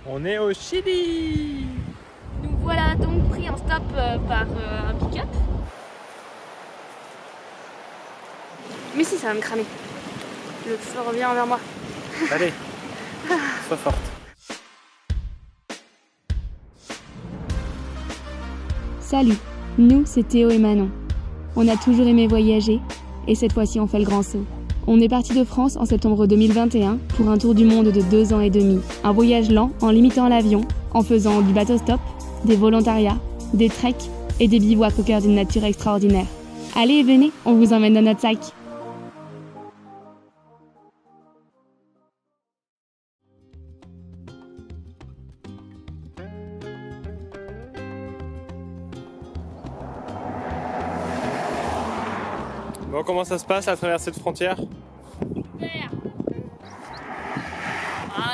On est au Chili. Nous voilà donc pris en stop par un pick-up. Mais si, ça va me cramer. Le feu revient vers moi. Allez, sois forte. Salut, nous c'est Théo et Manon. On a toujours aimé voyager et cette fois-ci on fait le grand saut. On est parti de France en septembre 2021 pour un tour du monde de 2 ans et demi. Un voyage lent en limitant l'avion, en faisant du bateau-stop, des volontariats, des treks et des bivouacs au cœur d'une nature extraordinaire. Allez, venez, on vous emmène dans notre sac. Bon, comment ça se passe la traversée de frontière? Super.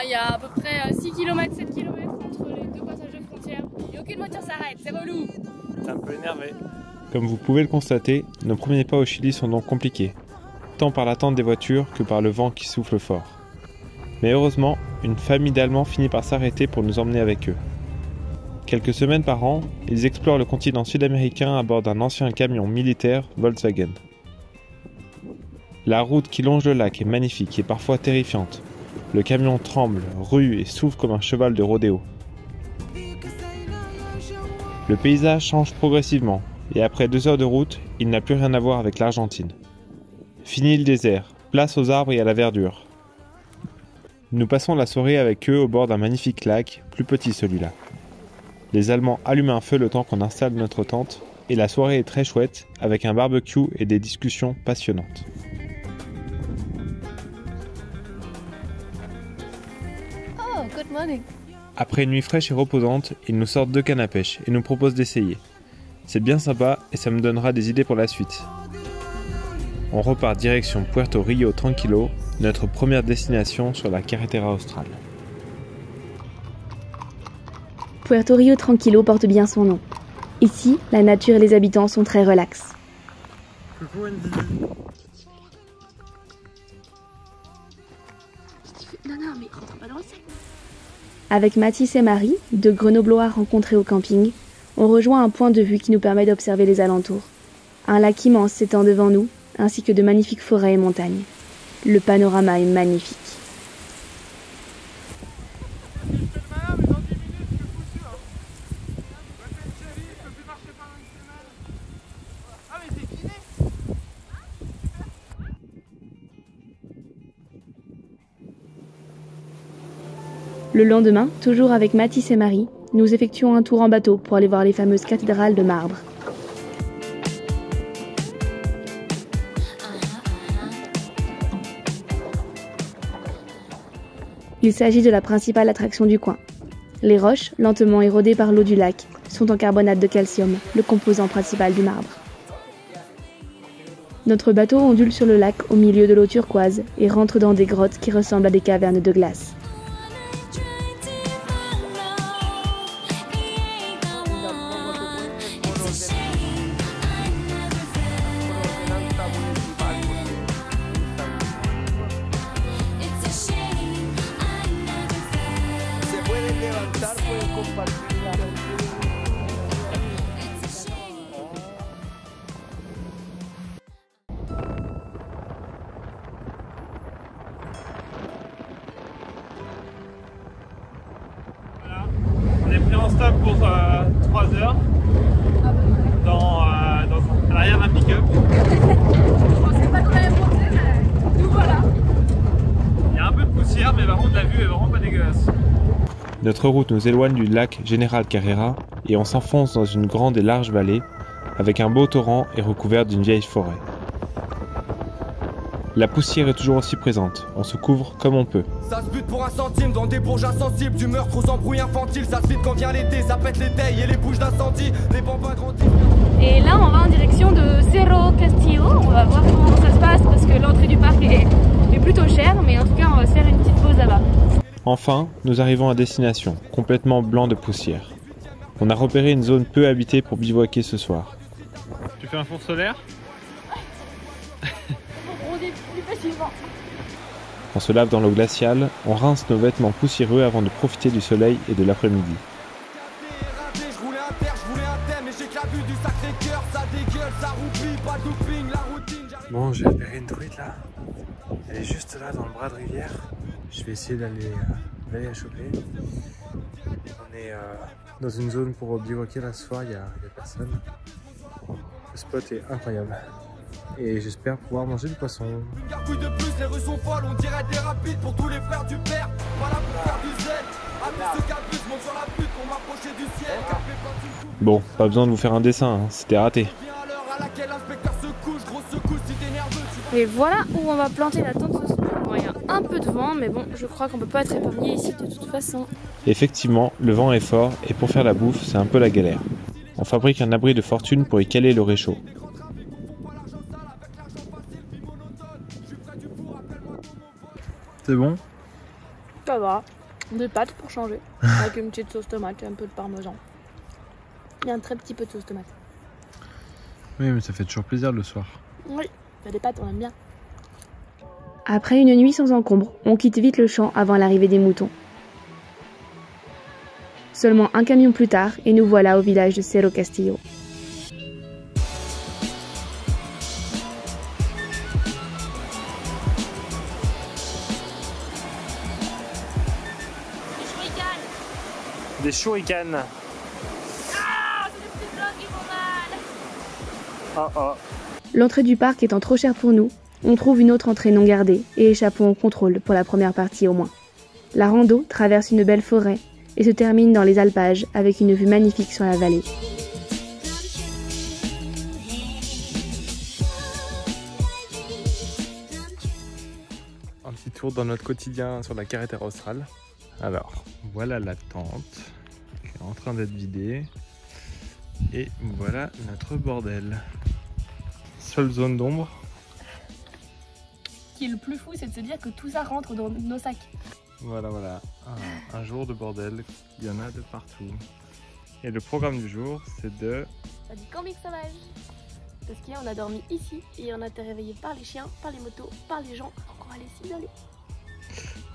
Il y a à peu près 6 km, 7 km entre les deux passages de frontière. Et aucune voiture s'arrête, c'est relou. T'es un peu énervé. Comme vous pouvez le constater, nos premiers pas au Chili sont donc compliqués, tant par l'attente des voitures que par le vent qui souffle fort. Mais heureusement, une famille d'Allemands finit par s'arrêter pour nous emmener avec eux. Quelques semaines par an, ils explorent le continent sud-américain à bord d'un ancien camion militaire Volkswagen. La route qui longe le lac est magnifique et parfois terrifiante. Le camion tremble, rue et souffle comme un cheval de rodéo. Le paysage change progressivement et après 2 heures de route, il n'a plus rien à voir avec l'Argentine. Fini le désert, place aux arbres et à la verdure. Nous passons la soirée avec eux au bord d'un magnifique lac, plus petit celui-là. Les Allemands allument un feu le temps qu'on installe notre tente et la soirée est très chouette avec un barbecue et des discussions passionnantes. Good morning. Après une nuit fraîche et reposante, ils nous sortent 2 cannes à pêche et nous proposent d'essayer. C'est bien sympa et ça me donnera des idées pour la suite. On repart direction Puerto Rio Tranquilo, notre première destination sur la carretera austral. Puerto Rio Tranquilo porte bien son nom. Ici, la nature et les habitants sont très relax. Coucou Andy. Non, mais rentre pas dans le sac. Avec Mathis et Marie, 2 Grenoblois rencontrés au camping, on rejoint un point de vue qui nous permet d'observer les alentours. Un lac immense s'étend devant nous, ainsi que de magnifiques forêts et montagnes. Le panorama est magnifique. Le lendemain, toujours avec Mathis et Marie, nous effectuons un tour en bateau pour aller voir les fameuses cathédrales de marbre. Il s'agit de la principale attraction du coin. Les roches, lentement érodées par l'eau du lac, sont en carbonate de calcium, le composant principal du marbre. Notre bateau ondule sur le lac au milieu de l'eau turquoise et rentre dans des grottes qui ressemblent à des cavernes de glace. On est pris en stop pour 3 heures à l'arrière d'un pick-up. Je pensais pas qu'on allait monter, mais nous voilà. Il y a un peu de poussière, mais par contre la vue est vraiment pas dégueulasse. Notre route nous éloigne du lac General Carrera et on s'enfonce dans une grande et large vallée avec un beau torrent et recouvert d'une vieille forêt. La poussière est toujours aussi présente, on se couvre comme on peut. Ça se bute pour un centime dans des bourges insensibles, du meurtre aux embrouilles infantiles, ça se vide quand vient l'été, ça pète les tailles et les bouches d'incendie, les bambins grandissent. Et là, on va en direction de Cerro Castillo. On va voir comment ça se passe parce que l'entrée du parc est plutôt chère, mais en tout cas, on va faire une petite pause là-bas. Enfin, nous arrivons à destination, complètement blanc de poussière. On a repéré une zone peu habitée pour bivouaquer ce soir. Tu fais un four solaire? On est plus facilement. On se lave dans l'eau glaciale, on rince nos vêtements poussiéreux avant de profiter du soleil et de l'après-midi. Bon, j'ai repéré une truite là. Elle est juste là dans le bras de rivière. Je vais essayer d'aller la choper. On est dans une zone pour bivouaquer là ce soir, il y a personne. Le spot est incroyable. Et j'espère pouvoir manger du poisson. Bon, pas besoin de vous faire un dessin, hein, c'était raté. Et voilà où on va planter la tente ce soir. Bon, il y a un peu de vent, mais bon, je crois qu'on peut pas être épargné ici de toute façon. Effectivement, le vent est fort et pour faire la bouffe, c'est un peu la galère. On fabrique un abri de fortune pour y caler le réchaud. C'est bon? Ça va. Des pâtes pour changer. Avec une petite sauce tomate et un peu de parmesan. Et un très petit peu de sauce tomate. Oui, mais ça fait toujours plaisir le soir. Oui, des pâtes, on aime bien. Après une nuit sans encombre, on quitte vite le champ avant l'arrivée des moutons. Seulement un camion plus tard, et nous voilà au village de Cerro Castillo. Des shurikens. Ah, c'est des petits blocs qui font mal. Oh oh. L'entrée du parc étant trop chère pour nous, on trouve une autre entrée non gardée et échappons au contrôle pour la première partie au moins. La rando traverse une belle forêt et se termine dans les alpages avec une vue magnifique sur la vallée. Un petit tour dans notre quotidien sur la carretera austral. Alors, voilà la tente qui est en train d'être vidée. Et voilà notre bordel. Seule zone d'ombre. Ce qui est le plus fou, c'est de se dire que tout ça rentre dans nos sacs. Voilà, voilà. Un jour de bordel. Il y en a de partout. Et le programme du jour, c'est de... Ça dit camping sauvage. Parce qu'hier, on a dormi ici et on a été réveillé par les chiens, par les motos, par les gens. Donc on va aller s'isoler.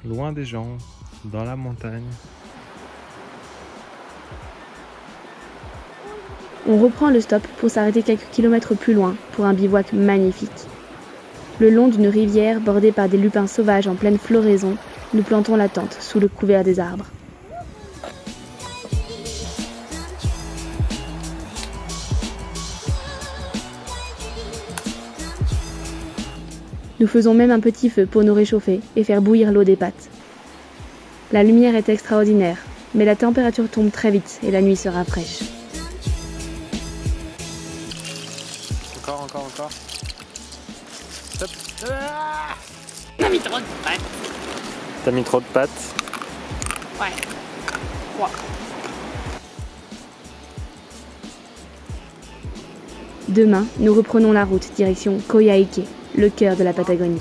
Loin des gens, dans la montagne. On reprend le stop pour s'arrêter quelques kilomètres plus loin pour un bivouac magnifique. Le long d'une rivière bordée par des lupins sauvages en pleine floraison, nous plantons la tente sous le couvert des arbres. Nous faisons même un petit feu pour nous réchauffer et faire bouillir l'eau des pâtes. La lumière est extraordinaire, mais la température tombe très vite et la nuit sera fraîche. Encore. Stop. T'as mis trop de pâtes. T'as mis trop de pâtes. Ouais. Wow. Demain, nous reprenons la route direction Coyhaique, le cœur de la Patagonie.